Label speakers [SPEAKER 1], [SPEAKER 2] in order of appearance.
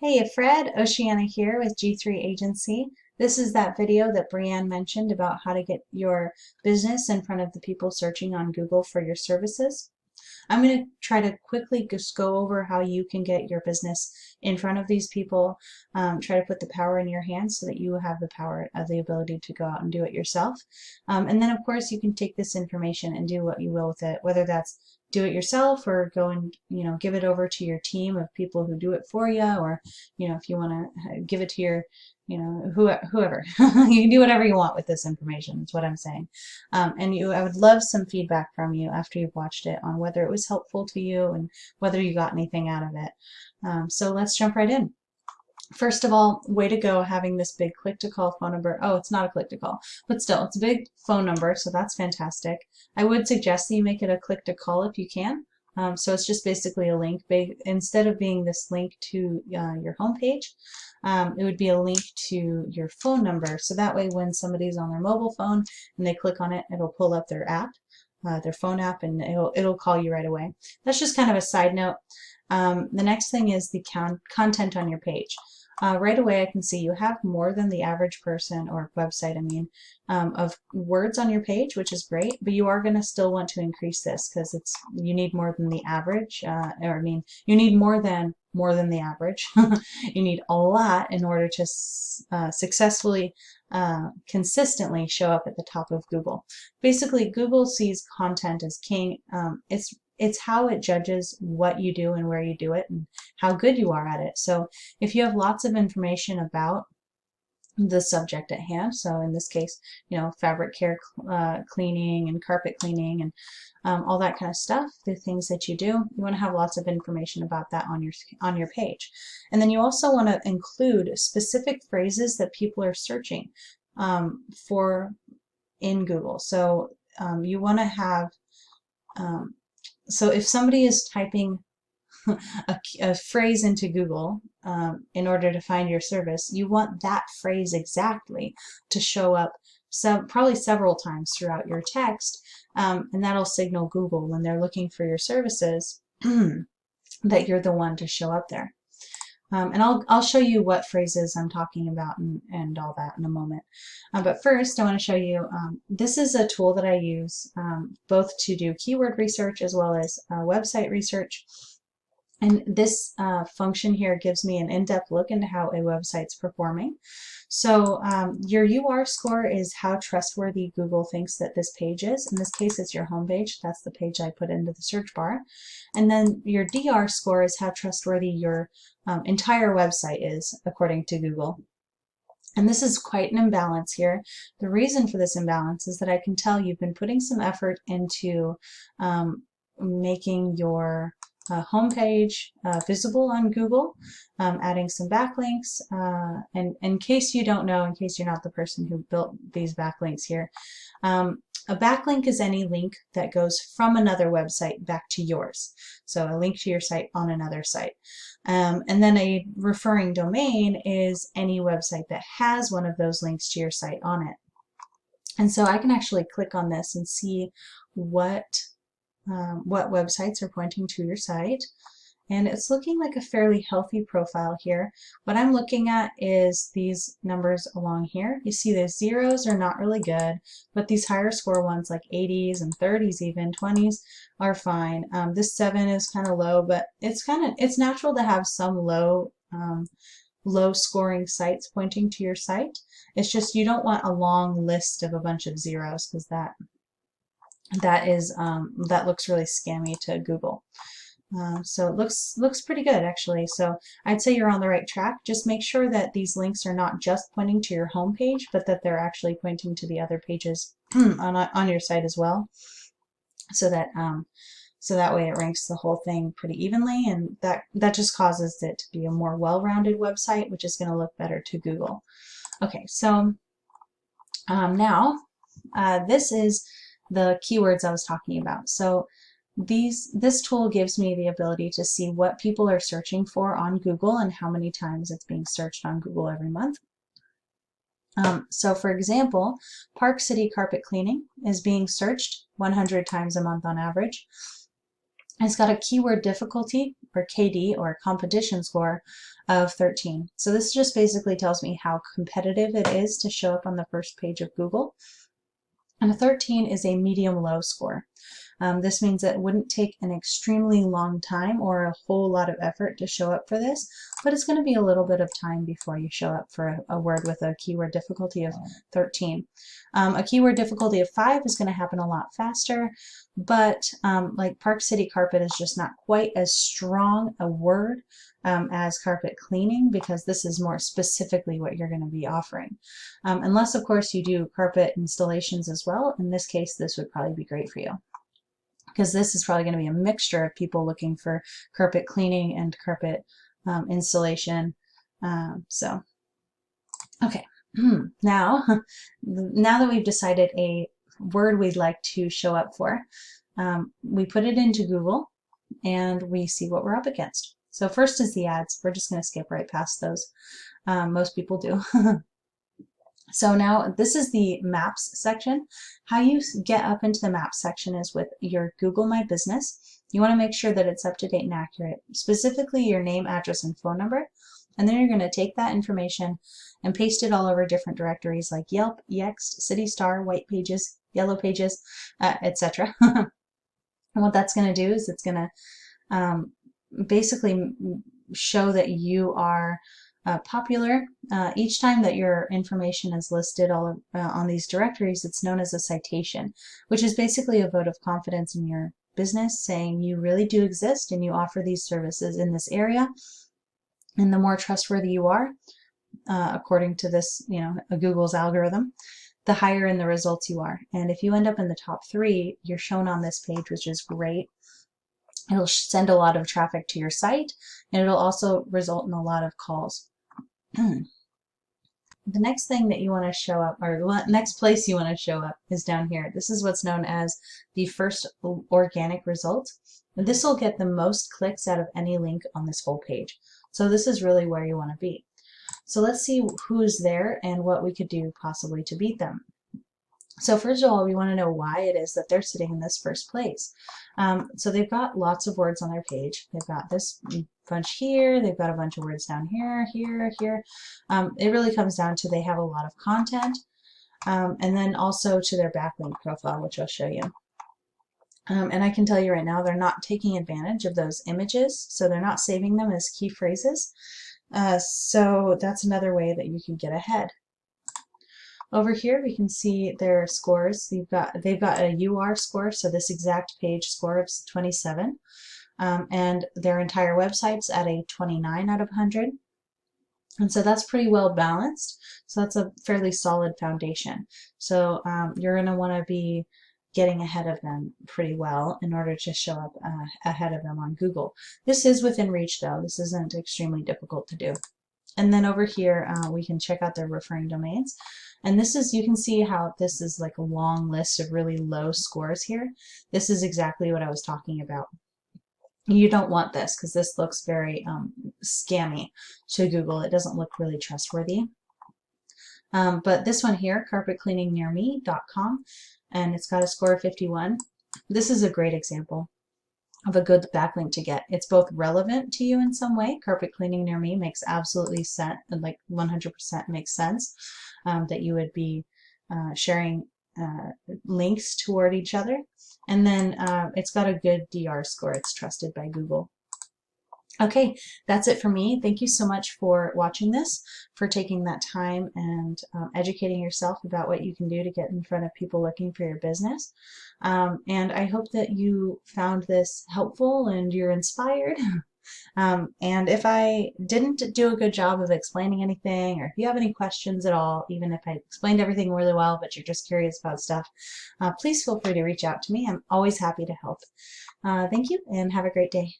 [SPEAKER 1] Hey Fred, Oceana here with G3 Agency. This is that video that Brianne mentioned about how to get your business in front of the people searching on Google for your services. I'm going to try to quickly just go over how you can get your business in front of these people, try to put the power in your hands so that you have the power of the ability to go out and do it yourself. And then of course you can take this information and do what you will with it, whether that's do it yourself or go and give it over to your team of people who do it for you, or if you want to give it to your whoever. You can do whatever you want with this information, is what I'm saying. I would love some feedback from you after you've watched it on whether it was helpful to you and whether you got anything out of it. So let's jump right in. First of all, way to go having this big click to call phone number. Oh, it's not a click to call, but still, it's a big phone number, so that's fantastic. I would suggest that you make it a click to call if you can. So it's just basically a link. Instead of being this link to your homepage, it would be a link to your phone number. So that way, when somebody's on their mobile phone and they click on it, it'll pull up their app, their phone app, and it'll call you right away. That's just kind of a side note. The next thing is the content on your page. Right away, I can see you have more than the average person or website, of words on your page, which is great, but you are going to still want to increase this because you need more than the average, you need more than the average. You need a lot in order to successfully, consistently show up at the top of Google. Basically, Google sees content as king. It's how it judges what you do and where you do it and how good you are at it. So if you have lots of information about the subject at hand, so in this case, fabric care, cleaning and carpet cleaning and all that kind of stuff, the things that you do, you want to have lots of information about that on your page. And then you also want to include specific phrases that people are searching for in Google. So you want to have so if somebody is typing a phrase into Google in order to find your service, you want that phrase exactly to show up probably several times throughout your text, and that'll signal Google when they're looking for your services that you're the one to show up there. And I'll show you what phrases I'm talking about and all that in a moment. But first, I want to show you, this is a tool that I use both to do keyword research as well as website research. And this function here gives me an in-depth look into how a website's performing. So your UR score is how trustworthy Google thinks that this page is. In this case, it's your home page. That's the page I put into the search bar. And then your DR score is how trustworthy your entire website is, according to Google. And this is quite an imbalance here. The reason for this imbalance is that I can tell you've been putting some effort into making your homepage visible on Google, adding some backlinks, and in case you don't know, in case you're not the person who built these backlinks here, a backlink is any link that goes from another website back to yours. So a link to your site on another site. And then a referring domain is any website that has one of those links to your site on it. And so I can actually click on this and see what websites are pointing to your site. And it's looking like a fairly healthy profile here. What I'm looking at is these numbers along here. You see the zeros are not really good, but these higher score ones like 80s and 30s, even 20s, are fine. This 7 is kind of low, but it's natural to have some low scoring sites pointing to your site. It's just you don't want a long list of a bunch of zeros, because that looks really scammy to Google. So it looks pretty good, actually. So I'd say you're on the right track. Just make sure that these links are not just pointing to your home page, but that they're actually pointing to the other pages on your site as well, so that way it ranks the whole thing pretty evenly, and that just causes it to be a more well-rounded website, which is going to look better to Google. Okay, so now this is the keywords I was talking about. So this tool gives me the ability to see what people are searching for on Google and how many times it's being searched on Google every month. So for example, Park City carpet cleaning is being searched 100 times a month on average. It's got a keyword difficulty or KD, or competition score, of 13. So this just basically tells me how competitive it is to show up on the first page of Google. And a 13 is a medium-low score. This means that it wouldn't take an extremely long time or a whole lot of effort to show up for this, but it's going to be a little bit of time before you show up for a word with a keyword difficulty of 13. A keyword difficulty of 5 is going to happen a lot faster, but like Park City Carpet is just not quite as strong a word as carpet cleaning, because this is more specifically what you're going to be offering. Unless, of course, you do carpet installations as well. In this case, this would probably be great for you, because this is probably going to be a mixture of people looking for carpet cleaning and carpet installation. Okay, now that we've decided a word we'd like to show up for, we put it into Google and we see what we're up against. So first is the ads. We're just going to skip right past those. Most people do. So now this is the Maps section. How you get up into the Maps section is with your Google My Business. You want to make sure that it's up to date and accurate, specifically your name, address, and phone number. And then you're going to take that information and paste it all over different directories like Yelp, Yext, City Star, White Pages, Yellow Pages, etc. And what that's going to do is it's going to basically show that you are popular. Each time that your information is listed on these directories, it's known as a citation, which is basically a vote of confidence in your business, saying you really do exist and you offer these services in this area. And the more trustworthy you are, according to this, Google's algorithm, the higher in the results you are. And if you end up in the top 3, you're shown on this page, which is great. It'll send a lot of traffic to your site, and it'll also result in a lot of calls. The next thing that you want to show up, or the next place you want to show up, is down here. This is what's known as the first organic result. And this will get the most clicks out of any link on this whole page. So this is really where you want to be. So let's see who's there and what we could do possibly to beat them. So first of all, we want to know why it is that they're sitting in this first place. So they've got lots of words on their page. They've got this bunch here. They've got a bunch of words down here, here, here. It really comes down to they have a lot of content, and then also to their backlink profile, which I'll show you. And I can tell you right now, they're not taking advantage of those images, so they're not saving them as key phrases. So that's another way that you can get ahead. Over here we can see their scores. They've got a UR score, so this exact page score of 27, and their entire website's at a 29 out of 100. And so that's pretty well balanced. So that's a fairly solid foundation. So you're going to want to be getting ahead of them pretty well in order to show up ahead of them on Google. This is within reach though. This isn't extremely difficult to do. And then over here we can check out their referring domains. And this is, you can see how this is like a long list of really low scores here. This is exactly what I was talking about. You don't want this because this looks very scammy to Google. It doesn't look really trustworthy. But this one here, carpetcleaningnearme.com, and it's got a score of 51. This is a great example of a good backlink to get. It's both relevant to you in some way. Carpet cleaning near me makes absolutely sense, like 100% makes sense that you would be sharing links toward each other. And then it's got a good DR score. It's trusted by Google. Okay, that's it for me. Thank you so much for watching this, for taking that time and educating yourself about what you can do to get in front of people looking for your business. And I hope that you found this helpful and you're inspired. And if I didn't do a good job of explaining anything, or if you have any questions at all, even if I explained everything really well, but you're just curious about stuff, please feel free to reach out to me. I'm always happy to help. Thank you and have a great day.